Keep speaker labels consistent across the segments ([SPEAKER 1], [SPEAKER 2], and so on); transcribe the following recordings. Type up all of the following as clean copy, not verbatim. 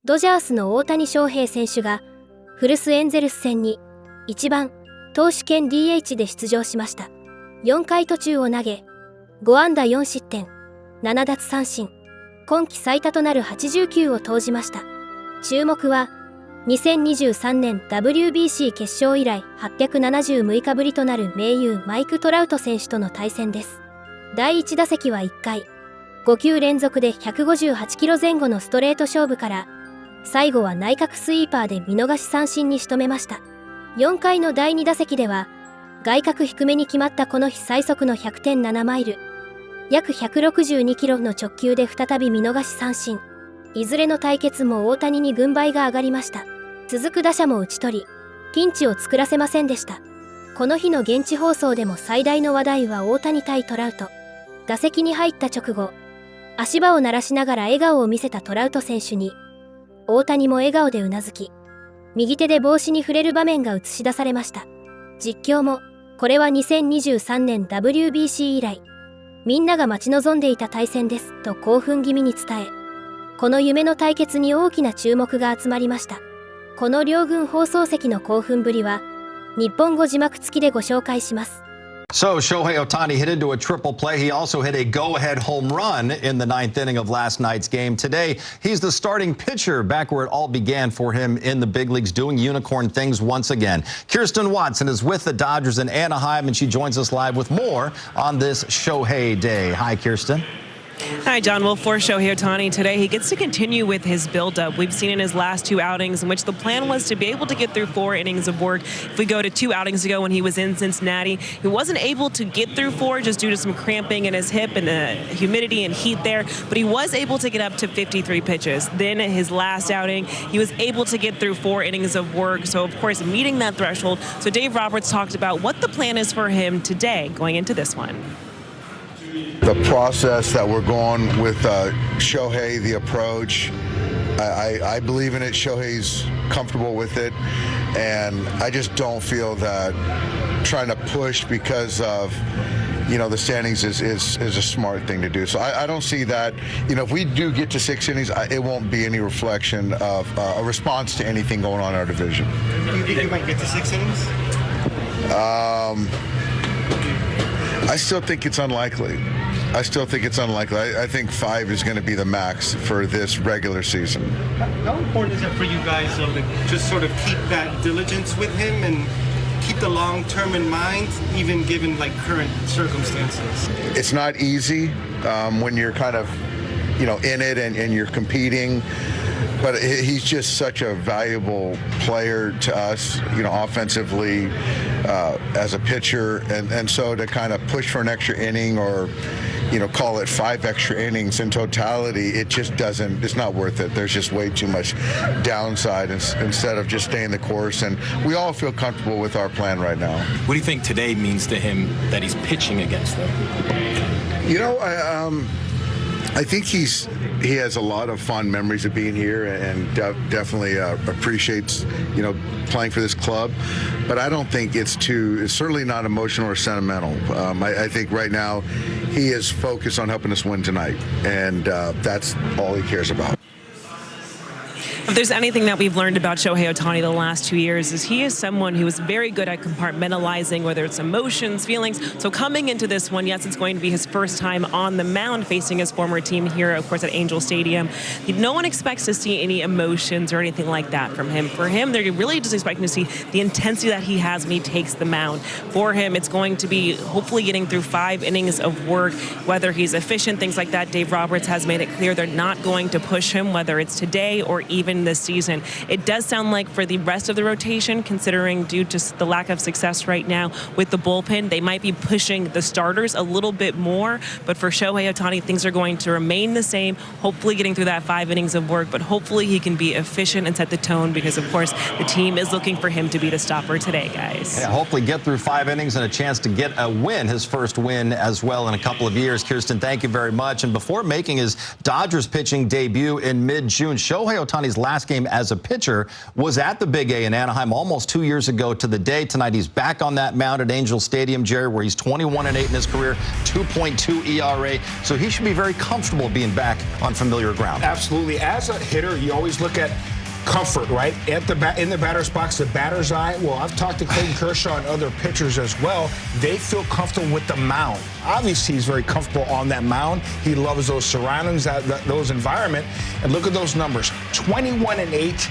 [SPEAKER 1] ドジャースの大谷翔平選手が古巣エンゼルス戦に1番投手兼 DH で出場しました。4回途中を投げ5安打4失点7奪三振、今季最多となる80球を投じました。注目は2023年 Wbc 決勝以来876日ぶりとなる盟友マイク・トラウト選手との対戦です。第1打席は1回5球連続で158キロ前後のストレート勝負から最後は内角スイーパーで見逃し三振に仕留めました。4回の第2打席では外角低めに決まったこの日最速の 100.7 マイル約162キロの直球で再び見逃し三振。いずれの対決も大谷に軍配が上がりました。続く打者も打ち取りピンチを作らせませんでした。この日の現地放送でも最大の話題は大谷対トラウト。打席に入った直後足場を鳴らしながら笑顔を見せたトラウト選手に大谷も笑顔でうなずき右手で帽子に触れる場面が映し出されました。実況もこれは2023年 WBC 以来みんなが待ち望んでいた対戦ですと興奮気味に伝え、この夢の対決に大きな注目が集まりました。この両軍放送席の興奮ぶりは日本語字幕付きでご紹介します。
[SPEAKER 2] So Shohei Ohtani hit into a triple play. He also hit a go-ahead home run in the ninth inning of last night's game. Today, he's the starting pitcher back where it all began for him in the big leagues, doing unicorn things once again. Kirsten Watson is with the Dodgers in Anaheim, and she joins us live with more on this Shohei Day. Hi, Kirsten.
[SPEAKER 3] Hi, John. Well, for Shohei Ohtani today, he gets to continue with his build-up. We've seen in his last two outings in which the plan was to be able to get through 4 innings of work. If we go to 2 outings ago when he was in Cincinnati, he wasn't able to get through 4 just due to some cramping in his hip and the humidity and heat there, but he was able to get up to 53 pitches. Then his last outing, he was able to get through 4 innings of work, so of course meeting that threshold. So Dave Roberts talked about what the plan is for him today going into this one.
[SPEAKER 4] The process that we're going with Shohei, the approach, I believe in it. Shohei's comfortable with it, and I just don't feel that trying to push because of the standings is a smart thing to do. So I don't see that. If we do get to 6 innings, it won't be any reflection of a response to anything going on in our division.
[SPEAKER 5] Do you think you might get to 6 innings?
[SPEAKER 4] I still think it's unlikely. I think 5 is going to be the max for this regular season.
[SPEAKER 5] How important is it for you guys, though, to just sort of keep that diligence with him and keep the long term in mind, even given current circumstances?
[SPEAKER 4] It's not easy when you're kind of, in it and you're competing. But he's just such a valuable player to us, offensively, as a pitcher, and so to kind of push for an extra inning or, call it 5 extra innings in totality, it's not worth it. There's just way too much downside instead of just staying the course, and we all feel comfortable with our plan right now.
[SPEAKER 6] What do you think today means to him that he's pitching against them?
[SPEAKER 4] I think he has a lot of fond memories of being here and definitely appreciates playing for this club, but I don't think it's certainly not emotional or sentimental. I think right now he is focused on helping us win tonight, and that's all he cares about.
[SPEAKER 3] If there's anything that we've learned about Shohei Ohtani the last 2 years is he is someone who is very good at compartmentalizing, whether it's emotions, feelings. So coming into this one, yes, it's going to be his first time on the mound facing his former team here, of course, at Angel Stadium. No one expects to see any emotions or anything like that from him. For him, they're really just expecting to see the intensity that he has when he takes the mound. For him, it's going to be hopefully getting through 5 innings of work, whether he's efficient, things like that. Dave Roberts has made it clear they're not going to push him, whether it's today or even this season. It does sound like for the rest of the rotation, considering due to the lack of success right now with the bullpen, they might be pushing the starters a little bit more. But for Shohei Ohtani, things are going to remain the same, hopefully getting through that 5 innings of work, but hopefully he can be efficient and set the tone because, of course, the team is looking for him to be the stopper today, guys.
[SPEAKER 2] Yeah, hopefully get through 5 innings and a chance to get a win, his first win as well in a couple of years. Kirsten, thank you very much. And before making his Dodgers pitching debut in mid-June, Shohei Ohtani's last game as a pitcher was at the Big A in Anaheim almost 2 years ago to the day. Tonight he's back on that mound at Angel Stadium, Jerry, where he's 21-8 in his career, 2.2 ERA. So he should be very comfortable being back on familiar ground.
[SPEAKER 7] Absolutely. As a hitter, you always look at comfort, right? In the batter's box, the batter's eye. Well, I've talked to Clayton Kershaw and other pitchers as well. They feel comfortable with the mound. Obviously, he's very comfortable on that mound. He loves those surroundings, those environment. And look at those numbers: 21-8.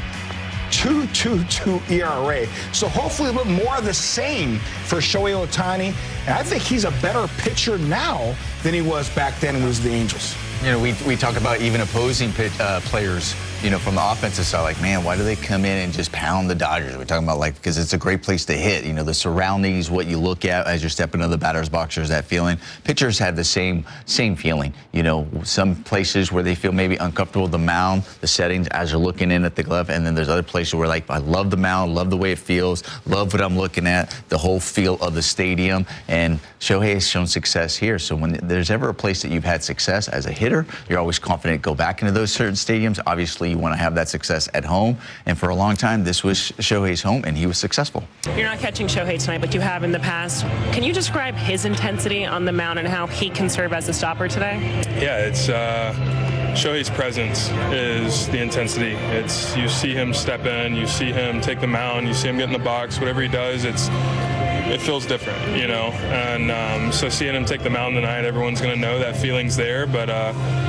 [SPEAKER 7] 2.22 ERA. So hopefully a little more of the same for Shohei Ohtani. And I think he's a better pitcher now than he was back then when he was the Angels.
[SPEAKER 8] You know, we talk about even opposing players, you know, from the offensive side, like, man, why do they come in and just pound the Dodgers? We're talking about, like, because it's a great place to hit. You know, the surroundings, what you look at as you're stepping into the batter's box, there's that feeling. Pitchers have the same feeling. You know, some places where they feel maybe uncomfortable with the mound, the settings as you're looking in at the glove, and then there's other places where, like, I love the mound, love the way it feels, love what I'm looking at, the whole feel of the stadium. And Shohei has shown success here. So when there's ever a place that you've had success as a hitter, you're always confident to go back into those certain stadiums. Obviously, you want to have that success at home. And for a long time, this was Shohei's home, and he was successful.
[SPEAKER 3] You're not catching Shohei tonight, but you have in the past. Can you describe his intensity on the mound and how he can serve as a stopper today?
[SPEAKER 9] Yeah, it's Shohei's presence is the intensity. It's, you see him step in, you see him take the mound, you see him get in the box. Whatever he does, it feels different, you know. And so seeing him take the mound tonight, everyone's going to know that feeling's there. But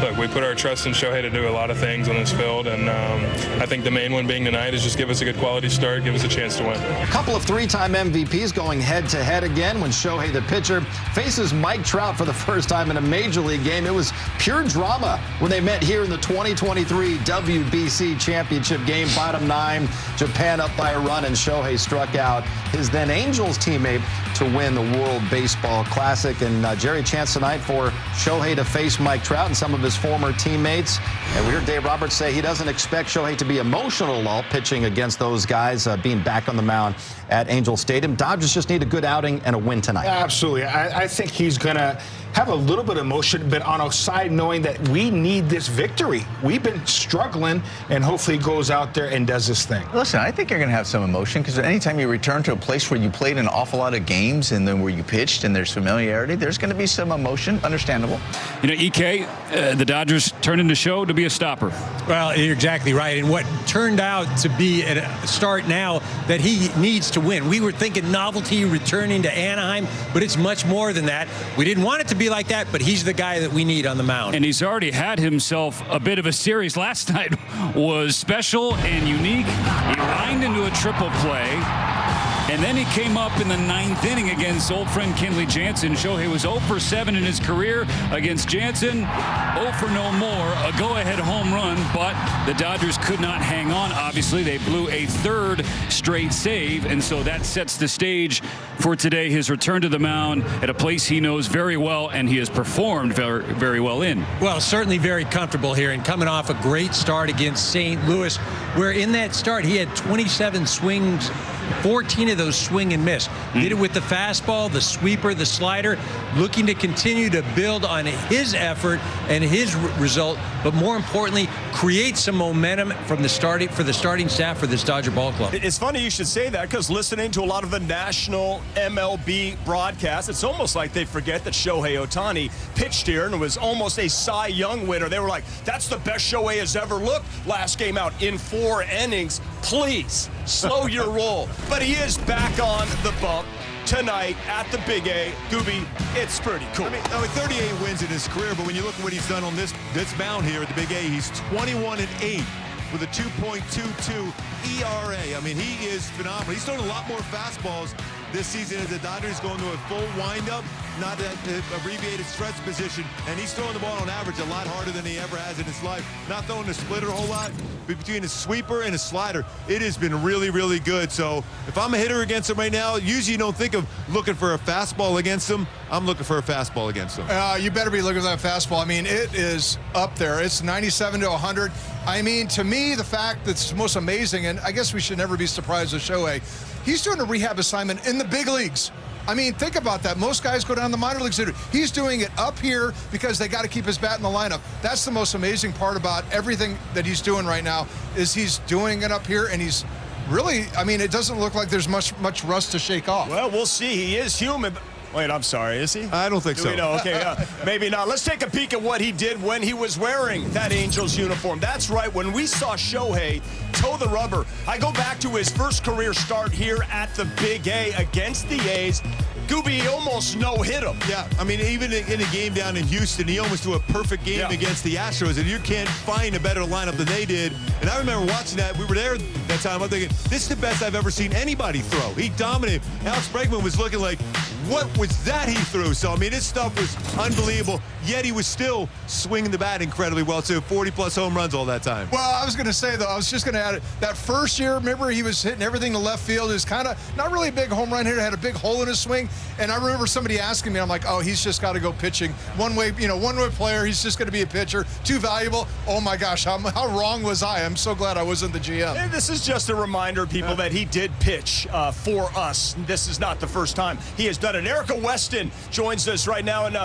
[SPEAKER 9] look, we put our trust in Shohei to do a lot of things on this field, and I think the main one being tonight is just give us a good quality start, give us a chance to win.
[SPEAKER 2] A couple of three-time MVPs going head-to-head again when Shohei, the pitcher, faces Mike Trout for the first time in a Major League game. It was pure drama when they met here in the 2023 WBC Championship game. Bottom 9, Japan up by a run, and Shohei struck out his then Angels teammate to win the World Baseball Classic. And Jerry, chance tonight for Shohei to face Mike Trout and some of his former teammates. And we heard Dave Roberts say he doesn't expect Shohei to be emotional while pitching against those guys, being back on the mound at Angel Stadium. Dodgers just need a good outing and a win tonight.
[SPEAKER 7] Absolutely. I think he's going to have a little bit of emotion, but on a side knowing that we need this victory. We've been struggling, and hopefully he goes out there and does this thing.
[SPEAKER 8] Listen, I think you're going to have some emotion because anytime you return to a place where you played an awful lot of games and then where you pitched and there's familiarity, there's going to be some emotion. Understandable.
[SPEAKER 10] You know, EK, the Dodgers turned into show to be a stopper.
[SPEAKER 11] Well, you're exactly right. And what turned out to be a start now that he needs to win. We were thinking novelty returning to Anaheim, but it's much more than that. We didn't want it to be like that, but he's the guy that we need on the mound.
[SPEAKER 10] And he's already had himself a bit of a series. Last night was special and unique. He lined into a triple play. And then he came up in the 9th inning against old friend Kenley Jansen. Shohei was 0 for 7 in his career against Jansen. 0 for no more, a go-ahead home run, but the Dodgers could not hang on. Obviously, they blew a 3rd straight save, and so that sets the stage for today, his return to the mound at a place he knows very well, and he has performed very, very well in.
[SPEAKER 11] Well, certainly very comfortable here, and coming off a great start against St. Louis, where in that start he had 27 swings, 14 of those swing and miss. Did it with the fastball, the sweeper, the slider, looking to continue to build on his effort and his result, but more importantly, create some momentum from the starting staff for this Dodger ball club.
[SPEAKER 12] It's funny you should say that because listening to a lot of the national MLB broadcasts, it's almost like they forget that Shohei Ohtani pitched here and was almost a Cy Young winner. They were like, that's the best Shohei has ever looked last game out in 4 innings. Please slow your roll. But he is back on the bump tonight at the Big A. Gooby, it's pretty cool.
[SPEAKER 13] I mean, 38 wins in his career, but when you look at what he's done on this mound here at the Big A, he's 21-8 with a 2.22 ERA. I mean, he is phenomenal. He's thrown a lot more fastballs this season as the Dodgers going to a full windup, not an abbreviated stretch position, and he's throwing the ball on average a lot harder than he ever has in his life. Not throwing the splitter a whole lot, but between a sweeper and a slider, it has been really, really good. So if I'm a hitter against him right now, usually you don't think of looking for a fastball against him. I'm looking for a fastball against him.
[SPEAKER 14] You better be looking for that fastball. I mean, it is up there. It's 97 to 100. I mean, to me, the fact that's most amazing, and I guess we should never be surprised with Shohei, he's doing a rehab assignment in the big leagues. I mean, think about that. Most guys go down the minor leagues. He's doing it up here because they got to keep his bat in the lineup. That's the most amazing part about everything that he's doing right now is he's doing it up here, and he's really, I mean, it doesn't look like there's much rust to shake off.
[SPEAKER 12] Well, we'll see. He is human. Wait, I'm sorry, is he?
[SPEAKER 13] I don't think so.
[SPEAKER 12] No, okay, maybe not. Let's take a peek at what he did when he was wearing that Angels uniform. That's right, when we saw Shohei toe the rubber, I go back to his first career start here at the Big A against the A's. Gooby almost no-hit him.
[SPEAKER 13] Yeah, I mean, even in a game down in Houston, he almost threw a perfect game against the Astros, and you can't find a better lineup than they did. And I remember watching that. We were there that time. I'm thinking, this is the best I've ever seen anybody throw. He dominated. Alex Bregman was looking like, what was that he threw? So, I mean, his stuff was unbelievable, yet he was still swinging the bat incredibly well, too. 40-plus home runs all that time.
[SPEAKER 14] Well, I was going to say, though, I was just going to add it. That first year, remember, he was hitting everything to left field. It was kind of not really a big home run hitter, had a big hole in his swing. And I remember somebody asking me, I'm like, oh, he's just got to go pitching. One-way player, he's just going to be a pitcher. Too valuable. Oh, my gosh, how wrong was I? I'm so glad I wasn't the GM.
[SPEAKER 12] And this is just a reminder, people, that he did pitch for us. This is not the first time he has done it. Erica Weston joins us right now. And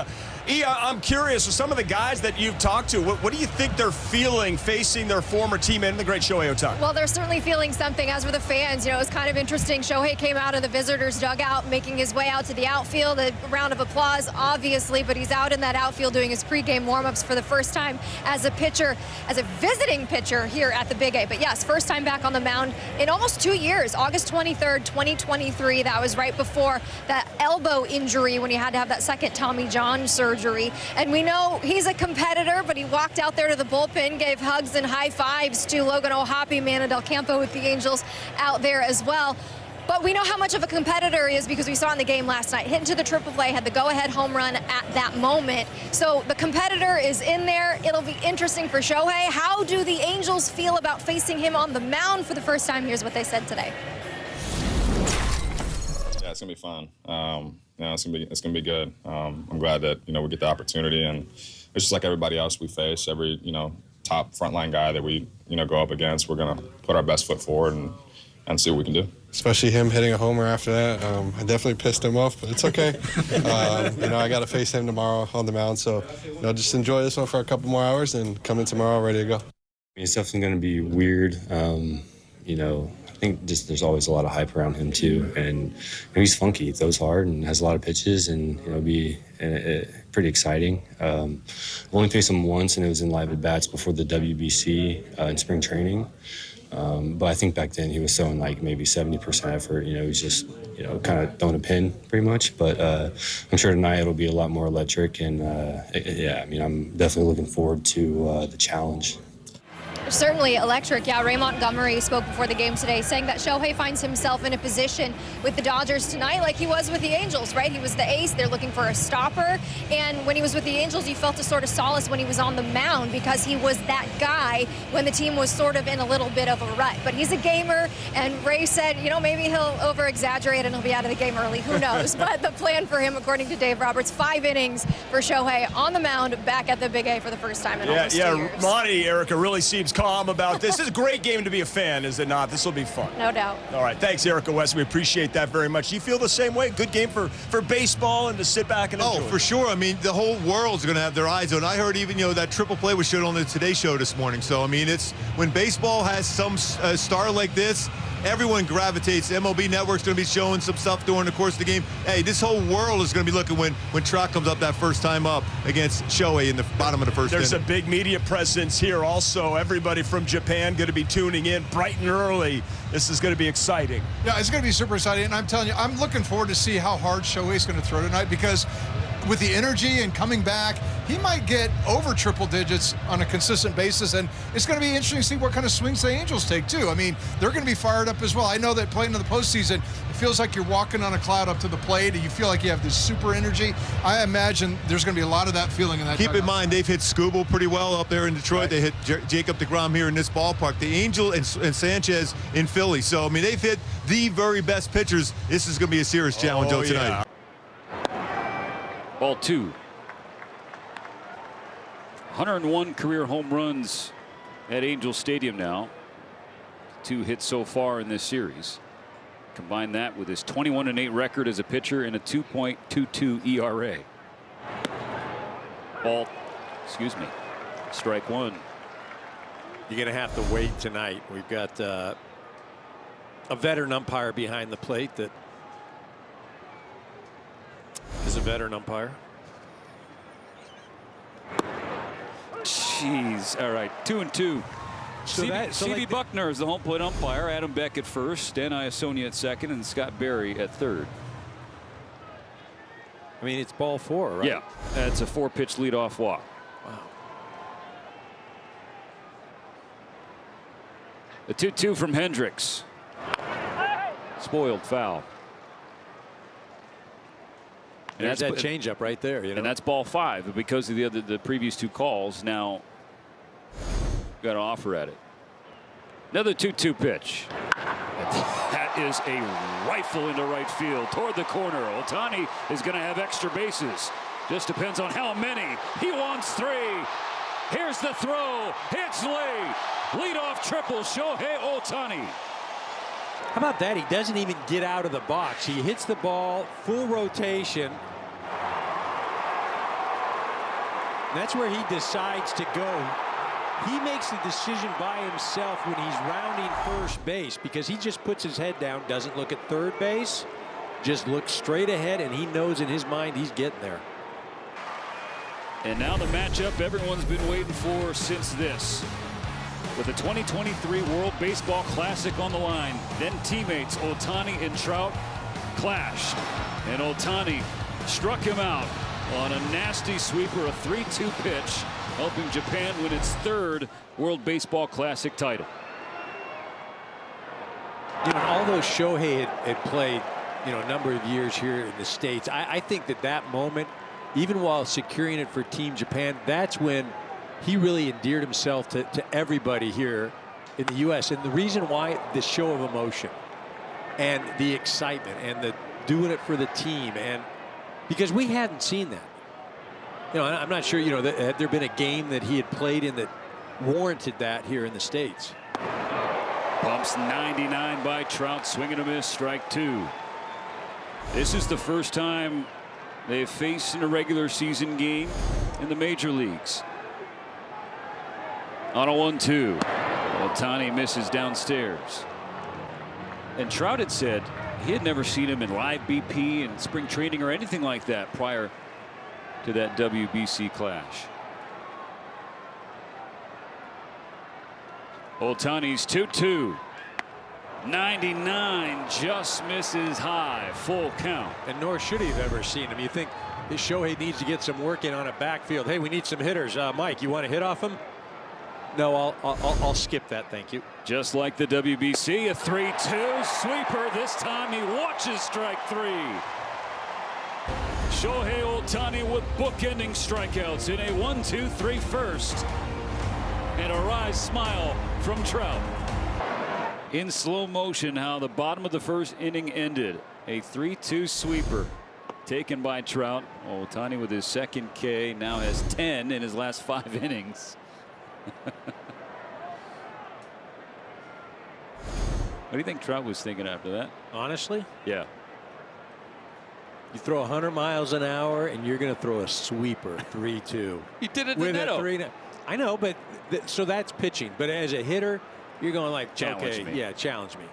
[SPEAKER 12] I'm curious, with some of the guys that you've talked to, what do you think they're feeling facing their former teammate in the great Shohei Ohtani?
[SPEAKER 15] Well, they're certainly feeling something. As for the fans, you know, it was kind of interesting. Shohei came out of the visitors' dugout, making his way out to the outfield. A round of applause, obviously, but he's out in that outfield doing his pregame warm-ups for the first time as a pitcher, as a visiting pitcher here at the Big A. But yes, first time back on the mound in almost 2 years. August 23rd, 2023. That was right before that elbow injury when he had to have that second Tommy John surgery. And we know he's a competitor, but he walked out there to the bullpen, gave hugs and high fives to Logan O'Hoppe, Manny Del Campo with the Angels out there as well. But we know how much of a competitor he is because we saw in the game last night. Hit into the AAA, had the go-ahead home run at that moment. So the competitor is in there. It'll be interesting for Shohei. How do the Angels feel about facing him on the mound for the first time? Here's what they said today.
[SPEAKER 16] Yeah, it's gonna be fun. It's gonna be good. I'm glad that we get the opportunity, and it's just like everybody else we face. Every top frontline guy that we go up against, we're gonna put our best foot forward and see what we can do.
[SPEAKER 17] Especially him hitting a homer after that. I definitely pissed him off, but it's okay. I got to face him tomorrow on the mound, so just enjoy this one for a couple more hours and come in tomorrow ready to go.
[SPEAKER 18] It's definitely going to be weird. I think just there's always a lot of hype around him too, and he's funky. He throws hard and has a lot of pitches, and it'll be pretty exciting. Only faced him once, and it was in live at bats before the WBC in spring training. But I think back then he was throwing like maybe 70% effort. He was just kind of throwing a pin pretty much. But I'm sure tonight it'll be a lot more electric, and I'm definitely looking forward to the challenge.
[SPEAKER 15] Certainly electric. Yeah, Ray Montgomery spoke before the game today saying that Shohei finds himself in a position with the Dodgers tonight like he was with the Angels, right? He was the ace. They're looking for a stopper. And when he was with the Angels, you felt a sort of solace when he was on the mound because he was that guy when the team was sort of in a little bit of a rut. But he's a gamer, and Ray said, maybe he'll over-exaggerate and he'll be out of the game early. Who knows? But the plan for him, according to Dave Roberts, 5 innings for Shohei on the mound back at the Big A for the first time in almost 2 years.
[SPEAKER 12] Monty, Erica, really seems calm about this. It's a great game to be a fan, is it not? This will be fun.
[SPEAKER 15] No doubt.
[SPEAKER 12] All right, thanks, Erica West. We appreciate that very much. Do you feel the same way? Good game for baseball and to sit back and enjoy.
[SPEAKER 13] Oh, for sure. I mean, the whole world's going to have their eyes on. I heard even, that triple play was shown on the Today Show this morning. So, I mean, it's when baseball has some star like this, everyone gravitates. MLB Network's going to be showing some stuff during the course of the game. Hey, this whole world is going to be looking when Trout comes up that first time up against Shohei in the bottom of the first
[SPEAKER 12] There's
[SPEAKER 13] inning.
[SPEAKER 12] a big media presence here also. Everybody from Japan going to be tuning in bright and early. This is going to be exciting.
[SPEAKER 14] Yeah, it's going to be super exciting. And I'm telling you, I'm looking forward to see how hard Shohei's going to throw tonight because with the energy and coming back, he might get over triple digits on a consistent basis, and it's going to be interesting to see what kind of swings the Angels take, too. I mean, they're going to be fired up as well. I know that playing in the postseason, it feels like you're walking on a cloud up to the plate, and you feel like you have this super energy. I imagine there's going to be a lot of that feeling in that
[SPEAKER 13] Keep in mind, they've hit Skubal pretty well up there in Detroit. Right. They hit Jacob deGrom here in this ballpark. The Angel and Sanchez in Philly. So, I mean, they've hit the very best pitchers. This is going to be a serious challenge tonight.
[SPEAKER 10] Yeah. Ball 2. 101 career home runs at Angel Stadium now. 2 hits so far in this series. Combine that with his 21-8 record as a pitcher and a 2.22 ERA. Strike one.
[SPEAKER 11] You're going to have to wait tonight. We've got a veteran umpire behind the plate that is a veteran umpire.
[SPEAKER 10] Jeez. All right. 2-2. C.B. Buckner is the home plate umpire. Adam Beck at first, Dan Iasonia at second, and Scott Berry at third.
[SPEAKER 11] I mean, it's ball four, right?
[SPEAKER 10] Yeah. That's a 4-pitch leadoff walk.
[SPEAKER 11] Wow.
[SPEAKER 10] The 2-2 from Hendricks. Spoiled foul.
[SPEAKER 11] And there's that changeup right there. You know?
[SPEAKER 10] And that's ball 5. But because of the previous 2 calls, now got an offer at it. Another 2-2 pitch. That is a rifle into right field toward the corner. Ohtani is going to have extra bases. Just depends on how many. He wants 3. Here's the throw. It's late. Leadoff triple, Shohei Ohtani.
[SPEAKER 11] How about that? He doesn't even get out of the box. He hits the ball, full rotation. And that's where he decides to go. He makes the decision by himself when he's rounding first base because he just puts his head down, doesn't look at third base, just looks straight ahead, and he knows in his mind he's getting there.
[SPEAKER 10] And now the matchup everyone's been waiting for since this. With the 2023 World Baseball Classic on the line, then teammates Ohtani and Trout clashed. And Ohtani struck him out on a nasty sweeper, a 3-2 pitch, helping Japan win its 3rd World Baseball Classic title.
[SPEAKER 11] You know, although Shohei had played, a number of years here in the States, I think that moment, even while securing it for Team Japan, that's when he really endeared himself to everybody here in the U.S. And the reason why, the show of emotion and the excitement and the doing it for the team, and because we hadn't seen that. I'm not sure, had there been a game that he had played in that warranted that here in the States.
[SPEAKER 10] Bumps 99 by Trout, swing and a miss, strike 2. This is the first time they've faced in a regular season game in the major leagues. On a 1-2. Ohtani misses downstairs. And Trout had said he had never seen him in live BP and spring training or anything like that prior to that WBC clash. Ohtani's 2-2. 99 just misses high, full count.
[SPEAKER 11] And nor should he have ever seen him. You think this Shohei needs to get some work in on a backfield. Hey, we need some hitters. Mike, you want to hit off him? No, I'll skip that, thank you.
[SPEAKER 10] Just like the WBC, a 3-2 sweeper. This time he watches strike 3. Shohei Ohtani with bookending strikeouts in a 1-2-3 first. And a wry smile from Trout. In slow motion, how the bottom of the first inning ended. A 3-2 sweeper taken by Trout. Ohtani with his 2nd K now has 10 in his last 5 innings. What do you think Trout was thinking after that?
[SPEAKER 11] Honestly?
[SPEAKER 10] Yeah.
[SPEAKER 11] You throw 100 miles an hour and you're going to throw a sweeper 3-2.
[SPEAKER 10] He did it
[SPEAKER 11] with
[SPEAKER 10] to Neto.
[SPEAKER 11] A 3. I know, but so that's pitching. But as a hitter, you're going like,
[SPEAKER 10] challenge
[SPEAKER 11] me.
[SPEAKER 10] Yeah,
[SPEAKER 11] challenge me.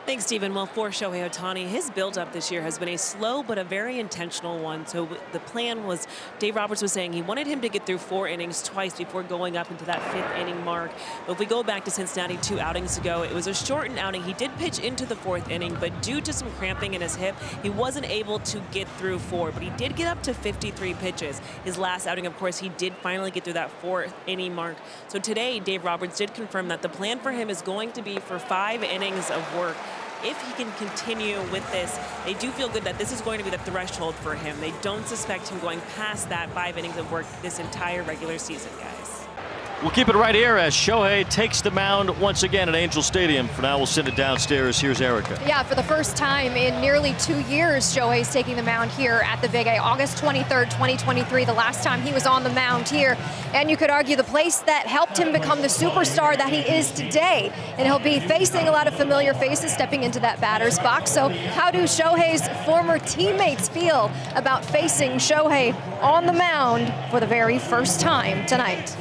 [SPEAKER 3] Thanks, Stephen. Well, for Shohei Ohtani, his build-up this year has been a slow but a very intentional one. So the plan was, Dave Roberts was saying he wanted him to get through 4 innings twice before going up into that 5th inning mark. But if we go back to Cincinnati 2 outings ago, it was a shortened outing. He did pitch into the 4th inning, but due to some cramping in his hip, he wasn't able to get through 4. But he did get up to 53 pitches. His last outing, of course, he did finally get through that 4th inning mark. So today, Dave Roberts did confirm that the plan for him is going to be for 5 innings of work. If he can continue with this, they do feel good that this is going to be the threshold for him. They don't suspect him going past that 5 innings of work this entire regular season, guys.
[SPEAKER 19] We'll keep it right here as Shohei takes the mound once again at Angel Stadium. For now, we'll send it downstairs. Here's Erica.
[SPEAKER 15] Yeah, for the first time in nearly 2 years, Shohei's taking the mound here at the Big A. August 23rd, 2023, the last time he was on the mound here. And you could argue the place that helped him become the superstar that he is today. And he'll be facing a lot of familiar faces stepping into that batter's box. So how do Shohei's former teammates feel about facing Shohei on the mound for the very first time tonight?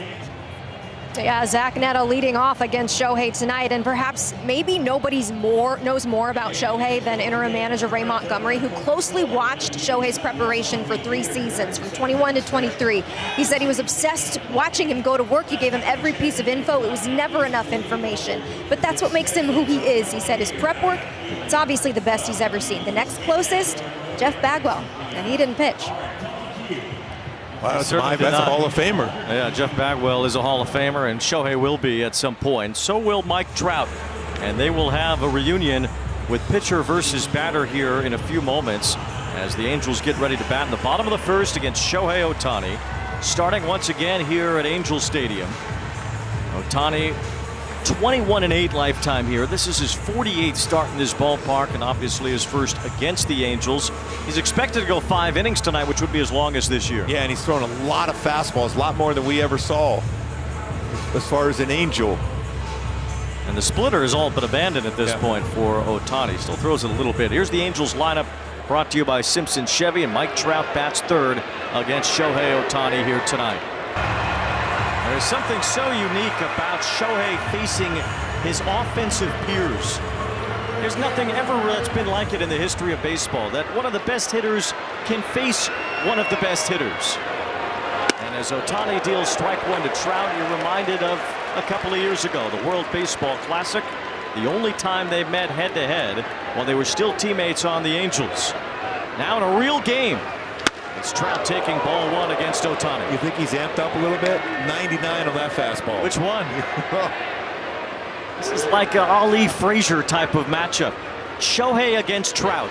[SPEAKER 15] Yeah, Zach Neto leading off against Shohei tonight, and perhaps maybe nobody knows more about Shohei than interim manager Ray Montgomery, who closely watched Shohei's preparation for 3 seasons, from 21 to 23. He said he was obsessed watching him go to work. He gave him every piece of info. It was never enough information, but that's what makes him who he is. He said his prep work, it's obviously the best he's ever seen. The next closest, Jeff Bagwell, and he didn't pitch.
[SPEAKER 20] Wow, that's a Hall of Famer.
[SPEAKER 19] Yeah, Jeff Bagwell is a Hall of Famer, and Shohei will be at some point. So will Mike Trout. And they will have a reunion with pitcher versus batter here in a few moments as the Angels get ready to bat in the bottom of the first against Shohei Ohtani. Starting once again here at Angel Stadium. Ohtani, 21-8 lifetime here. This is his 48th start in this ballpark, and obviously his first against the Angels. He's expected to go 5 innings tonight, which would be as long as this year.
[SPEAKER 20] Yeah, and he's thrown a lot of fastballs, a lot more than we ever saw as far as an Angel.
[SPEAKER 19] And the splitter is all but abandoned at this point for Ohtani. Still throws it a little bit. Here's the Angels lineup brought to you by Simpson Chevy, and Mike Trout bats third against Shohei Ohtani here tonight. There's something so unique about Shohei facing his offensive peers. There's nothing ever that's been like it in the history of baseball, that one of the best hitters can face one of the best hitters. And as Ohtani deals strike one to Trout, you're reminded of a couple of years ago, the World Baseball Classic, the only time they met head-to-head while they were still teammates on the Angels. Now in a real game, it's Trout taking ball 1 against Ohtani.
[SPEAKER 20] You think he's amped up a little bit? 99 on that fastball.
[SPEAKER 19] Which one? This is like an Ali Frazier type of matchup. Shohei against Trout.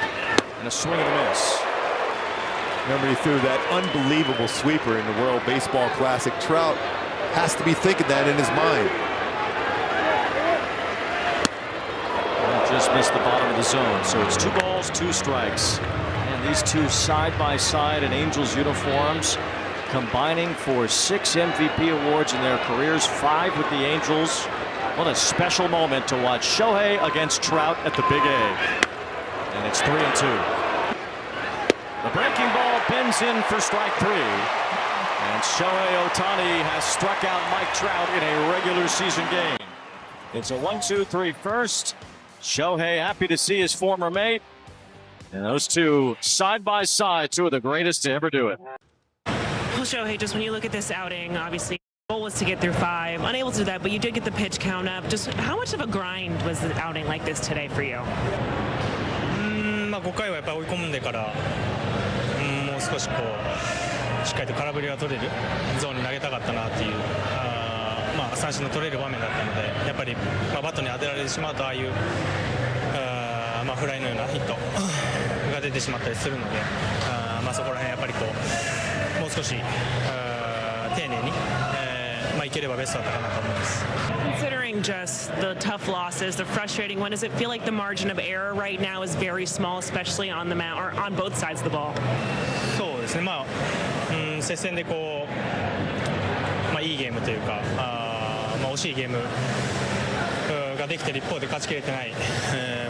[SPEAKER 19] And a swing and a miss.
[SPEAKER 20] Remember, he threw that unbelievable sweeper in the World Baseball Classic. Trout has to be thinking that in his mind.
[SPEAKER 19] Just missed the bottom of the zone. So it's 2 balls, 2 strikes. These two side by side in Angels uniforms, combining for 6 MVP awards in their careers, 5 with the Angels. What a special moment to watch Shohei against Trout at the Big A. And it's 3-2. The breaking ball bends in for strike 3. And Shohei Ohtani has struck out Mike Trout in a regular season game. It's a 1-2-3 first. Shohei happy to see his former mate. And those two side by side, 2 of the greatest to ever do it.
[SPEAKER 3] Well, Shohei, just when you look at this outing, obviously the goal was to get through 5. Unable to do that, but you did get the pitch count up. Just how much of a grind was the outing like this today for you?
[SPEAKER 21] 5回はやっぱり追い込んでから、もう少しこうしっかりと空振りが取れるゾーンに投げたかったなっていう、三振の取れる場面だったので、やっぱりバットに当てられてしまうとああいう。フライのようなヒットが出てしまったりするので、そこら辺やっぱりこうもう少し丁寧にいければベストだったかなと思います。
[SPEAKER 3] Considering just the tough losses, the frustrating one, does it feel like the margin of error right now is very small, especially on the mound or on both sides of the ball?
[SPEAKER 21] そうですね。接戦でこういいゲームというか、惜しいゲーム。ができている一方で勝ちきれてない、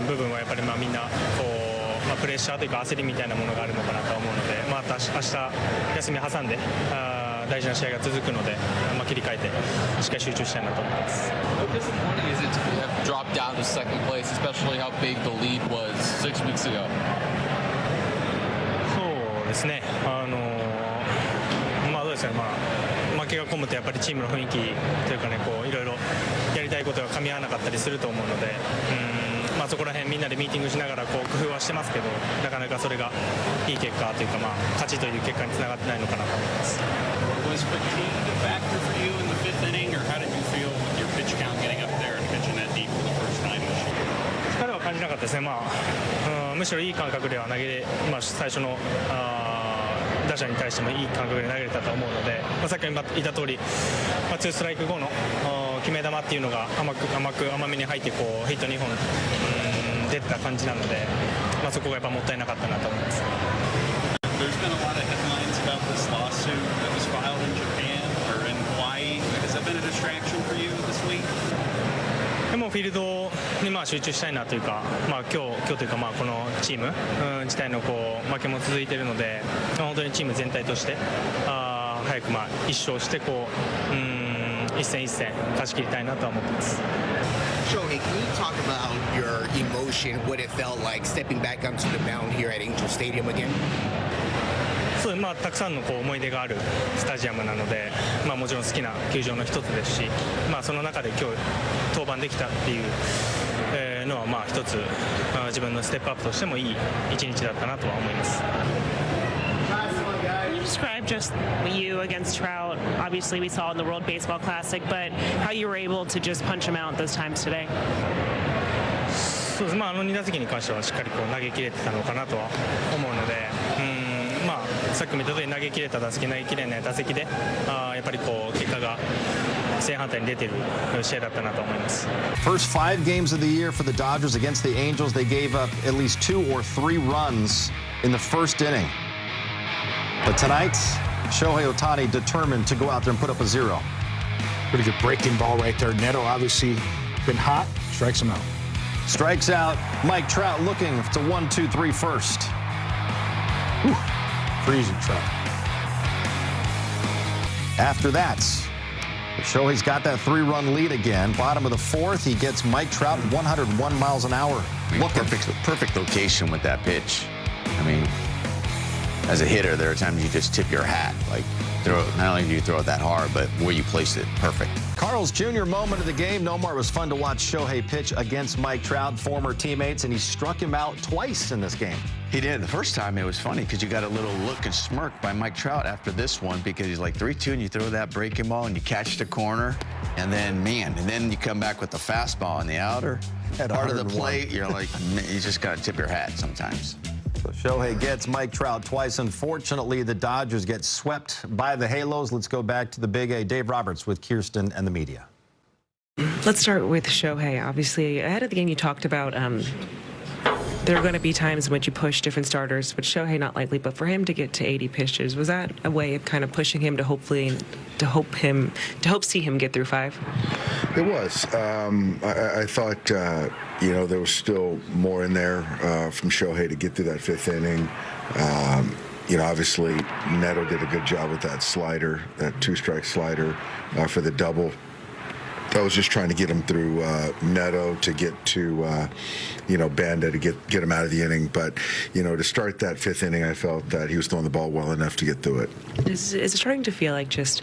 [SPEAKER 21] 部分はやっぱりみんなこう、プレッシャーというか焦りみたいなものがあるのかなと思うので、また明日休み挟んで大事な試合が続くので、切り替えてしっかり集中したいなと思います。
[SPEAKER 22] How disappointing is it to have dropped down to second place, especially how big the lead was 6 weeks ago?
[SPEAKER 21] そうですね。どうですかね。負けが込むとやっぱりチームの雰囲気というかね、こういろいろやりたいことが噛み合わなかったりすると思うので、そこら辺みんなでミーティングしながらこう工夫はしてますけど、なかなかそれがいい結果というか、勝ちという結果につながってないのかなと思います。
[SPEAKER 6] Was fatigue a factor for you in the 5th inning, or how did you feel with your pitch count getting up there and pitching that deep for the first time this year?
[SPEAKER 21] 疲れは感じなかったですね。むしろいい感覚では投げれ、最初の打者に対してもいい感覚で投げれたと思うので、さっき言った通り、2ストライク後の決め球っていうのが甘めに入ってこうヒット2本出てた感じなので、そこがやっぱもったいなかったなと思います。
[SPEAKER 6] There's been a lot of headlines about this lawsuit that was filed in Japan or in Hawaii. Has that been a distraction for you this week?
[SPEAKER 21] でもフィールドに集中したいなというか、今日というかこのチーム自体のこう負けも続いているので、本当にチーム全体として早く一勝してこう一戦一戦勝ち切りたいなとは思ってます。
[SPEAKER 1] Shohei, can you talk about your emotion, what it felt like stepping back onto the mound here at Angel Stadium again?
[SPEAKER 21] そうたくさんのこう思い出があるスタジアムなので、もちろん好きな球場の一つですし、その中で今日登板できたっていうのは一つ自分のステップアップとしてもいい一日だったなとは思います。
[SPEAKER 3] Can you describe just you against Trout? Obviously, we saw in the World Baseball Classic, but how you were able to just punch him out those times today?
[SPEAKER 21] そうです。2打席に関してはしっかりこう投げ切れてたのかなとは思うので、さっきも言った通り投げ切れた打席、投げ切れない打席で、やっぱりこう結果が正反対に出ている試合だったなと思います。
[SPEAKER 2] First 5 games of the year for the Dodgers against the Angels, they gave up at least 2 or 3 runs in the first inning. But tonight, Shohei Ohtani determined to go out there and put up a 0.
[SPEAKER 7] Pretty good breaking ball right there. Neto obviously been hot, strikes him out.
[SPEAKER 2] Strikes out Mike Trout looking. It's a 1-2-3 first.
[SPEAKER 7] Whew. Freezing Trout.
[SPEAKER 2] After that, Shohei's got that 3-run lead again. Bottom of the 4th, he gets Mike Trout 101 miles an hour.
[SPEAKER 8] Perfect location with that pitch. I mean, as a hitter, there are times you just tip your hat. Like, not only do you throw it that hard, but where you place it, perfect.
[SPEAKER 2] Carl's Jr. moment of the game. Nomar, it was fun to watch Shohei pitch against Mike Trout, former teammates, and he struck him out twice in this game.
[SPEAKER 8] He did. The first time it was funny because you got a little look and smirk by Mike Trout after this one because he's like 3-2 and you throw that breaking ball and you catch the corner and then you come back with the fastball on the outer part of the plate. You're like, you just got to tip your hat sometimes.
[SPEAKER 2] So Shohei gets Mike Trout twice. Unfortunately, the Dodgers get swept by the Halos. Let's go back to the Big A. Dave Roberts with Kirsten and the media.
[SPEAKER 3] Let's start with Shohei. Obviously, ahead of the game, you talked about there are going to be times in which you push different starters, but Shohei not likely. But for him to get to 80 pitches, was that a way of kind of pushing him to hope see him get through 5?
[SPEAKER 4] It was. I thought there was still more in there from Shohei to get through that 5th inning. Obviously Neto did a good job with that slider, that 2-strike slider for the double. I was just trying to get him through Neto to get to, Banda to get him out of the inning. But, to start that 5th inning, I felt that he was throwing the ball well enough to get through it.
[SPEAKER 3] Is it starting to feel like just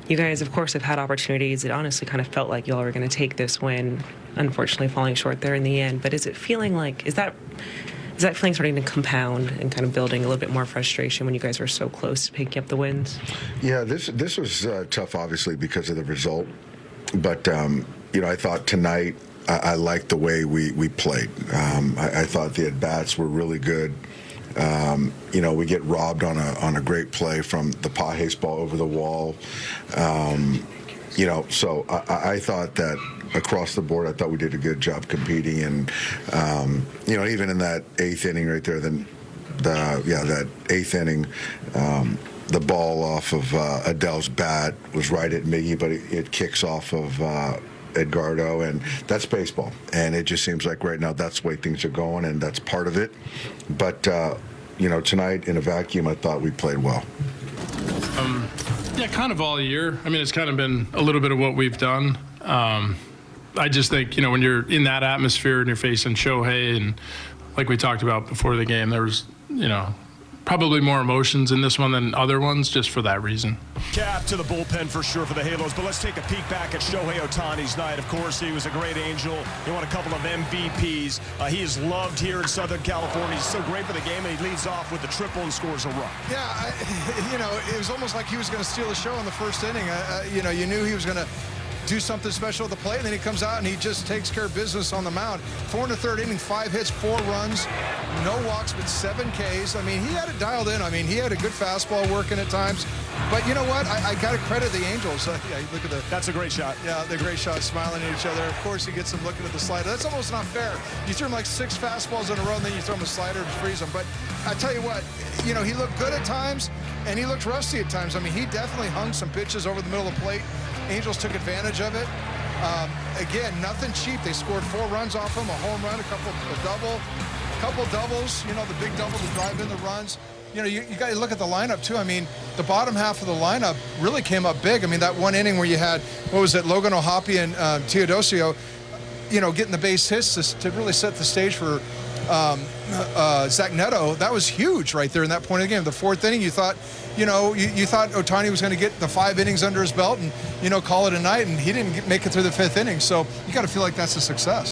[SPEAKER 3] you guys, of course, have had opportunities. It honestly kind of felt like y'all were going to take this win, unfortunately falling short there in the end. But is it feeling like, is that feeling starting to compound and kind of building a little bit more frustration when you guys are so close to picking up the wins?
[SPEAKER 4] Yeah, this was tough, obviously, because of the result. But, I thought tonight I liked the way we played. I thought the at-bats were really good. We get robbed on a great play from the Pajes ball over the wall. So I thought that across the board, I thought we did a good job competing. And, even in that 8th inning right there, that 8th inning, the ball off of Adele's bat was right at Miggy, but it kicks off of Edgardo, and that's baseball. And it just seems like right now that's the way things are going, and that's part of it. But, tonight in a vacuum, I thought we played well.
[SPEAKER 9] Yeah, kind of all year. I mean, it's kind of been a little bit of what we've done. I just think, when you're in that atmosphere and you're facing Shohei, and like we talked about before the game, there was, probably more emotions in this one than other ones, just for that reason.
[SPEAKER 12] Cap to the bullpen for sure for the Halos, but let's take a peek back at Shohei Ohtani's night. Of course, he was a great Angel. He won a couple of MVPs. He is loved here in Southern California. He's so great for the game, and he leads off with the triple and scores a run.
[SPEAKER 14] Yeah, it was almost like he was going to steal the show in the first inning. You knew he was going to do something special at the plate, and then he comes out and he just takes care of business on the mound. 4 in the third inning, 5 hits, 4 runs, no walks, but 7 Ks. I mean, he had it dialed in. I mean, he had a good fastball working at times. But you know what? I got to credit the Angels. Yeah, look at
[SPEAKER 12] That's a great shot.
[SPEAKER 14] Yeah, the great shot, smiling at each other. Of course, he gets him looking at the slider. That's almost not fair. You throw him like 6 fastballs in a row, and then you throw him a slider to freeze him. But I tell you what, you know, he looked good at times, and he looked rusty at times. I mean, he definitely hung some pitches over the middle of the plate. Angels took advantage of it. Again, nothing cheap. They scored 4 runs off him, a home run, a couple doubles, you know, the big double to drive in the runs. You know, you got to look at the lineup, too. I mean, the bottom half of the lineup really came up big. I mean, that one inning where you had, what was it, Logan O'Hoppe and Teodosio, you know, getting the base hits to really set the stage for Zach Neto. That was huge right there in that point of the game. The 4th inning, you thought, you know, you thought Ohtani was going to get the 5 innings under his belt and, you know, call it a night, and he didn't make it through the 5th inning. So you got to feel like that's a success.